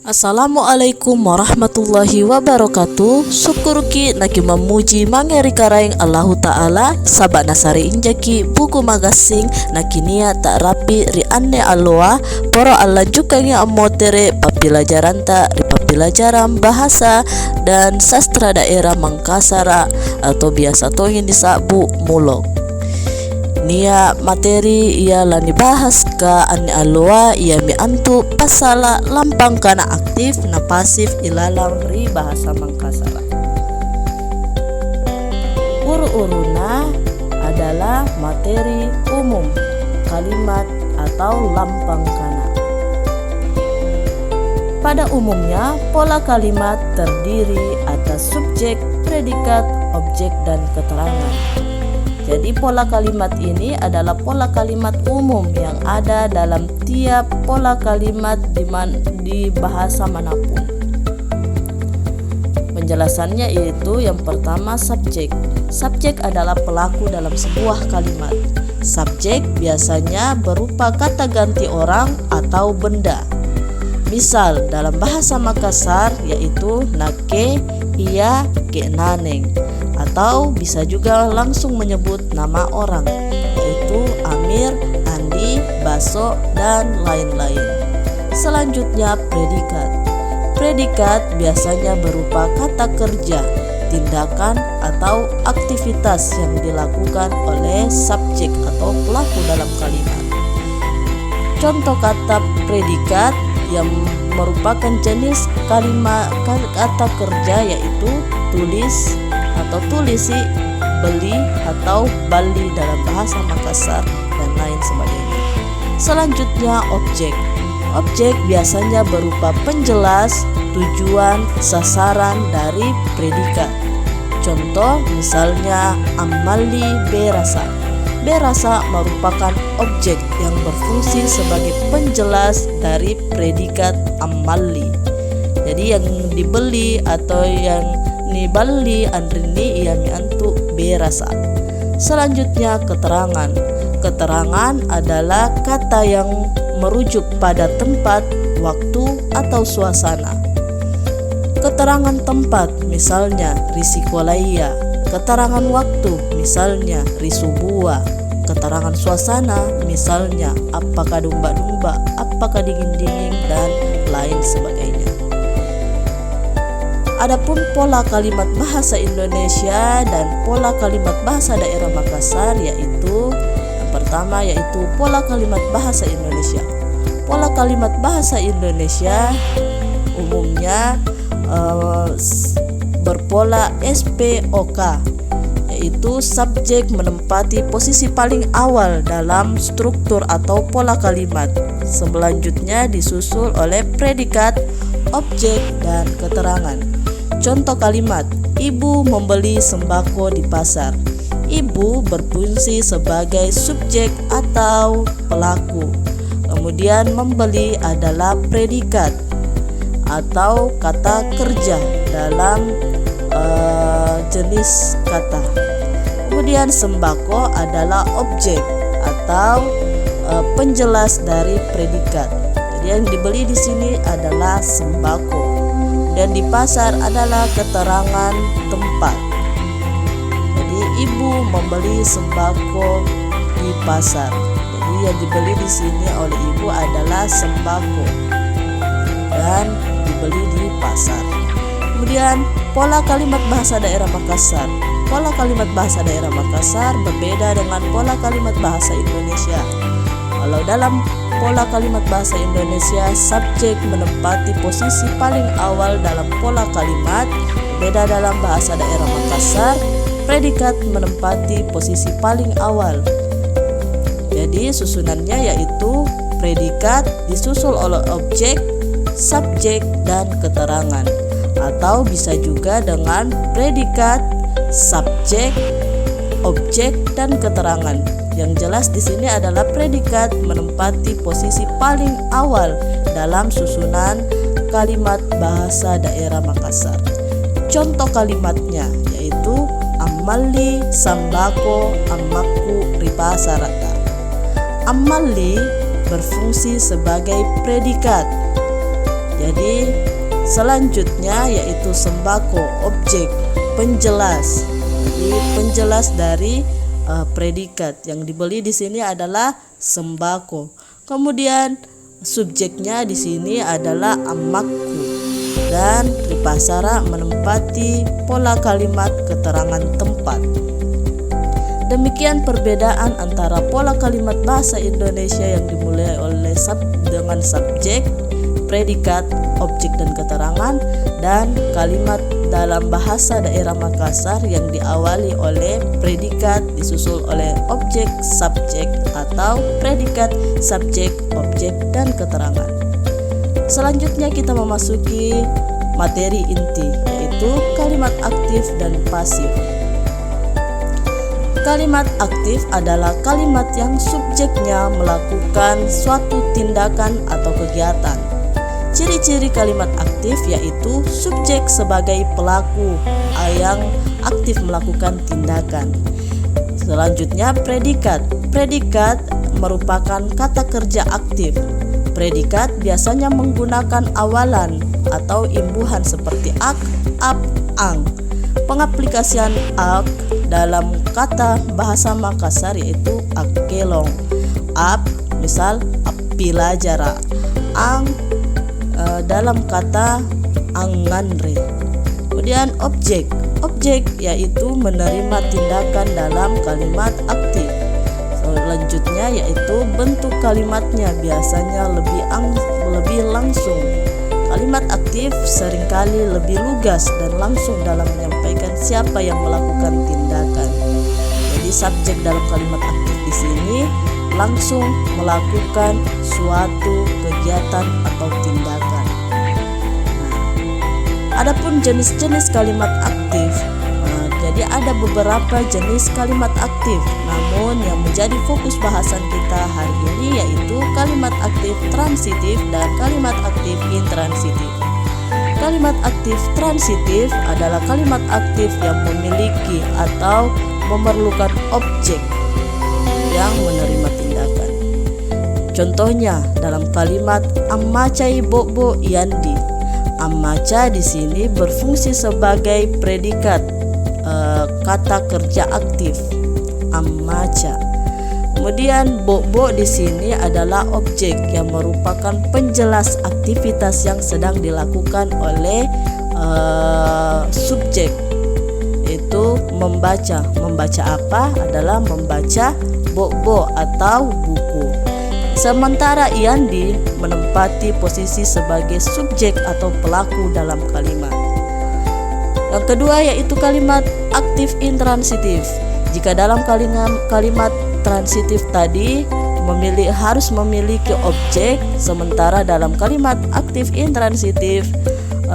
Assalamualaikum warahmatullahi wabarakatuh. Syukurki naki memuji mangeri karaing Allahu Ta'ala sabak nasari injaki buku magasing naki nia tak rapi ri anne aloa poro Allah juga ngi amotere papilajaran tak ri papilajaran bahasa dan sastra daerah Mangkasara atau biasa tohin disabu mulok. Nia materi ia lah dibahas ka ane aloa ia mi antu pasala lampang kana aktif na pasif ilalang ri bahasa Mangkasara. Uru-uruna adalah materi umum, kalimat atau lampang kana. Pada umumnya pola kalimat terdiri atas subjek, predikat, objek dan keterangan. Jadi pola kalimat ini adalah pola kalimat umum yang ada dalam tiap pola kalimat di bahasa manapun. Penjelasannya yaitu yang pertama subjek. Subjek adalah pelaku dalam sebuah kalimat. Subjek biasanya berupa kata ganti orang atau benda. Misal dalam bahasa Makassar yaitu nake, ia, ke naneng. Atau bisa juga langsung menyebut nama orang yaitu Amir, Andi, Baso, dan lain-lain. Selanjutnya predikat. Predikat biasanya berupa kata kerja, tindakan atau aktivitas yang dilakukan oleh subjek atau pelaku dalam kalimat. Contoh kata predikat yang merupakan jenis kalimat kata kerja yaitu tulis atau tulisi, beli atau bali dalam bahasa Makassar dan lain sebagainya. Selanjutnya objek. Objek biasanya berupa penjelas, tujuan, sasaran dari predikat. Contoh misalnya amali berasa. Berasa merupakan objek yang berfungsi sebagai penjelas dari predikat amali. Jadi yang dibeli atau yang ni bali andrini ia mi antu berasa. Selanjutnya keterangan. Keterangan adalah kata yang merujuk pada tempat, waktu atau suasana. Keterangan tempat misalnya risikolaya. Keterangan waktu misalnya risubua. Keterangan suasana misalnya apakah dumba-dumba, apakah dingin-dingin dan lain sebagainya. Adapun pola kalimat bahasa Indonesia dan pola kalimat bahasa daerah Makassar yaitu yang pertama yaitu pola kalimat bahasa Indonesia. Pola kalimat bahasa Indonesia umumnya berpola SPOK yaitu subjek menempati posisi paling awal dalam struktur atau pola kalimat. Selanjutnya disusul oleh predikat, objek dan keterangan. Contoh kalimat, ibu membeli sembako di pasar. Ibu berfungsi sebagai subjek atau pelaku. Kemudian membeli adalah predikat atau kata kerja dalam jenis kata. Kemudian sembako adalah objek atau penjelas dari predikat. Jadi yang dibeli di sini adalah sembako. Dan di pasar adalah keterangan tempat. Jadi ibu membeli sembako di pasar. Jadi yang dibeli di sini oleh ibu adalah sembako dan dibeli di pasar. Kemudian pola kalimat bahasa daerah Makassar. Pola kalimat bahasa daerah Makassar berbeda dengan pola kalimat bahasa Indonesia. Kalau dalam pola kalimat bahasa Indonesia, subjek menempati posisi paling awal dalam pola kalimat. Berbeda dalam bahasa daerah Makassar, predikat menempati posisi paling awal. Jadi susunannya yaitu predikat disusul oleh objek, subjek dan keterangan. Atau bisa juga dengan predikat, subjek, objek dan keterangan. Yang jelas di sini adalah predikat menempati posisi paling awal dalam susunan kalimat bahasa daerah Makassar. Contoh kalimatnya yaitu amali sambako amaku ripasaraka. Amali berfungsi sebagai predikat. Jadi Selanjutnya yaitu sembako, objek, penjelas. Jadi penjelas dari predikat yang dibeli di sini adalah sembako. Kemudian subjeknya di sini adalah amaku, dan Tripasara menempati pola kalimat keterangan tempat. Demikian perbedaan antara pola kalimat bahasa Indonesia yang dimulai oleh dengan subjek, predikat, objek dan keterangan, dan kalimat dalam bahasa daerah Makassar yang diawali oleh predikat disusul oleh objek, subjek, atau predikat, subjek, objek, dan keterangan. Selanjutnya kita memasuki materi inti, yaitu kalimat aktif dan pasif. Kalimat aktif adalah kalimat yang subjeknya melakukan suatu tindakan atau kegiatan. Ciri-ciri kalimat aktif yaitu subjek sebagai pelaku yang aktif melakukan tindakan. Selanjutnya predikat. Predikat merupakan kata kerja aktif. Predikat biasanya menggunakan awalan atau imbuhan seperti ak, ap, ang. Pengaplikasian ak dalam kata bahasa Makassar yaitu akelong. Ap misal apilajara. Ang dalam kata anganre. Kemudian objek. Objek yaitu menerima tindakan dalam kalimat aktif. Selanjutnya yaitu bentuk kalimatnya biasanya lebih langsung. Kalimat aktif seringkali lebih lugas dan langsung dalam menyampaikan siapa yang melakukan tindakan. Jadi subjek dalam kalimat aktif di sini langsung melakukan suatu kegiatan atau tindakan. Adapun jenis-jenis kalimat aktif, jadi ada beberapa jenis kalimat aktif. Namun yang menjadi fokus bahasan kita hari ini yaitu kalimat aktif transitif dan kalimat aktif intransitif. Kalimat aktif transitif adalah kalimat aktif yang memiliki atau memerlukan objek yang menerima tindakan. Contohnya dalam kalimat ammacai bobo iandi. Ammaca di sini berfungsi sebagai predikat kata kerja aktif ammaca. Kemudian bobo di sini adalah objek yang merupakan penjelas aktivitas yang sedang dilakukan oleh subjek. Itu membaca. Membaca apa? Adalah membaca bobo atau buku. Sementara iandi menempati posisi sebagai subjek atau pelaku dalam kalimat. Yang kedua yaitu kalimat aktif intransitif. Jika dalam kalimat transitif tadi harus memiliki objek, sementara dalam kalimat aktif intransitif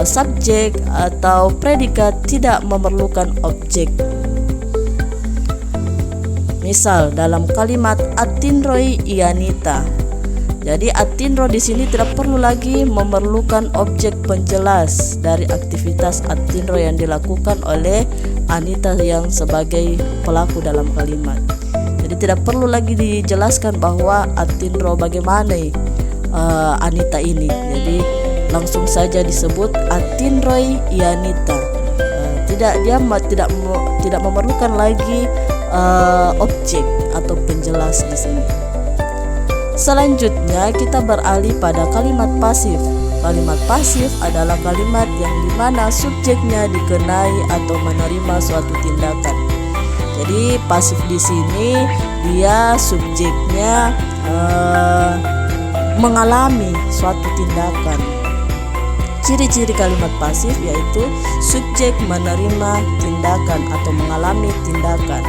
subjek atau predikat tidak memerlukan objek. Misal dalam kalimat atinroi ianita. Jadi atinro di sini tidak perlu lagi memerlukan objek penjelas dari aktivitas atinro yang dilakukan oleh Anita yang sebagai pelaku dalam kalimat. Jadi tidak perlu lagi dijelaskan bahwa atinro bagaimana Anita ini. Jadi langsung saja disebut atinroi ianita. Tidak memerlukan lagi objek atau penjelas di sini. Selanjutnya kita beralih pada kalimat pasif. Kalimat pasif adalah kalimat yang dimana subjeknya dikenai atau menerima suatu tindakan. Jadi pasif di sini dia subjeknya mengalami suatu tindakan. Ciri-ciri kalimat pasif yaitu subjek menerima tindakan atau mengalami tindakan.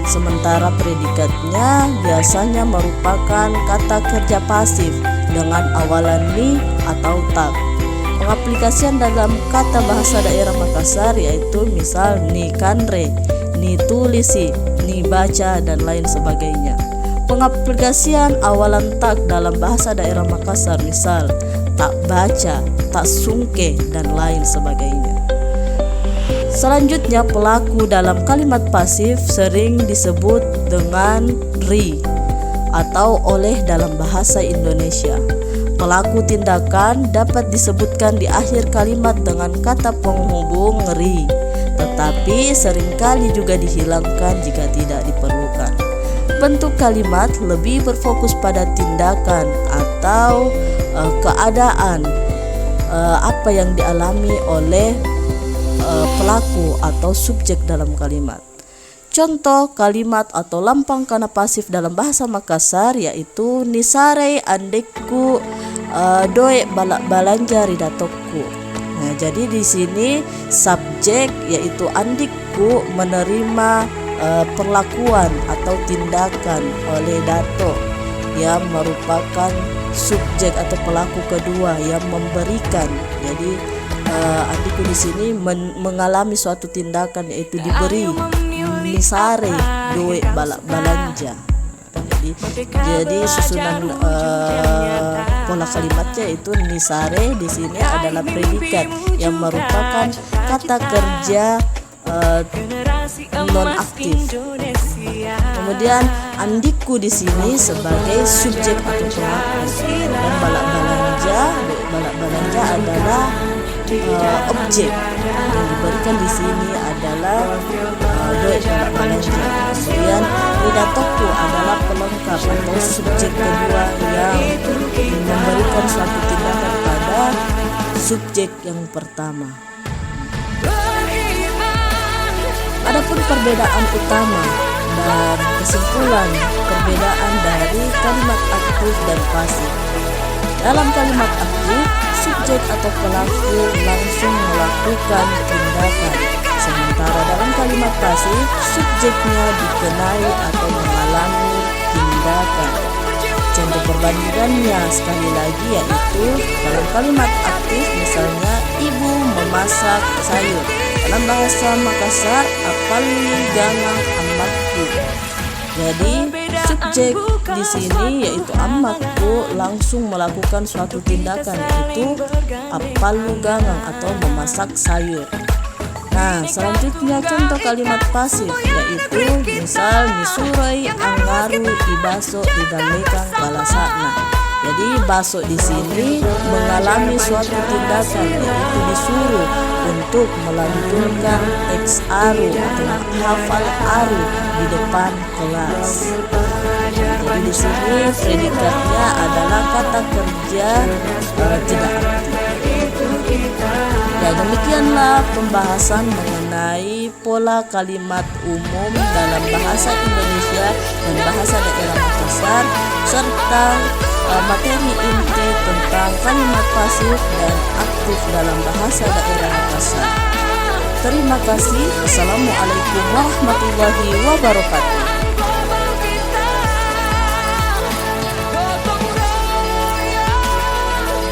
Sementara predikatnya biasanya merupakan kata kerja pasif dengan awalan ni atau tak. Pengaplikasian dalam kata bahasa daerah Makassar yaitu misal ni kanre, ni tulisi, ni baca dan lain sebagainya. Pengaplikasian awalan tak dalam bahasa daerah Makassar misal tak baca, tak sungke dan lain sebagainya. Selanjutnya pelaku dalam kalimat pasif sering disebut dengan ri atau oleh dalam bahasa Indonesia. Pelaku tindakan dapat disebutkan di akhir kalimat dengan kata penghubung ri, tetapi seringkali juga dihilangkan jika tidak diperlukan. Bentuk kalimat lebih berfokus pada tindakan atau keadaan apa yang dialami oleh pelaku atau subjek dalam kalimat. Contoh kalimat atau lampang kana pasif dalam bahasa Makassar yaitu nisare andekku doe balanja ridatokku. Nah, jadi di sini subjek yaitu andikku menerima perlakuan atau tindakan oleh dato yang merupakan subjek atau pelaku kedua yang memberikan. Jadi adikku di sini mengalami suatu tindakan yaitu diberi nisare doe balanja. Jadi susunan pola kalimatnya itu nisare di sini adalah predikat yang merupakan kata kerja non aktif. Kemudian andikku di sini sebagai subjek atau pelaku, dan balak-balanja adalah objek yang diberikan di sini adalah doe balak-balanja. Kemudian ridatoku adalah pelengkap atau subjek kedua yang memberikan suatu tindakan pada subjek yang pertama. Adapun perbedaan utama dan kesimpulan perbedaan dari kalimat aktif dan pasif. Dalam kalimat aktif, subjek atau pelaku langsung melakukan tindakan, sementara dalam kalimat pasif, subjeknya dikenai atau mengalami tindakan. Contoh perbandingannya sekali lagi yaitu dalam kalimat aktif misalnya ibu memasak sayur. Dalam bahasa Makassar, apalagi gangang amatku. Jadi subjek di sini yaitu amatku langsung melakukan suatu tindakan yaitu apalu gangang atau memasak sayur. Nah, selanjutnya contoh kalimat pasif yaitu misal misurai angaru ibaso idalekang balasana. Jadi baso di sini mengalami suatu tindakan yaitu disuruh untuk melantunkan teks aru atau hafal aru di depan kelas. Jadi di sini predikatnya adalah kata kerja tidak aktif. Ya, demikianlah pembahasan mengenai pola kalimat umum dalam bahasa Indonesia dan bahasa daerah Makassar serta materi inti tentang kalimat pasif dan aktif dalam bahasa daerah Makassar. Terima kasih. Assalamualaikum warahmatullahi wabarakatuh.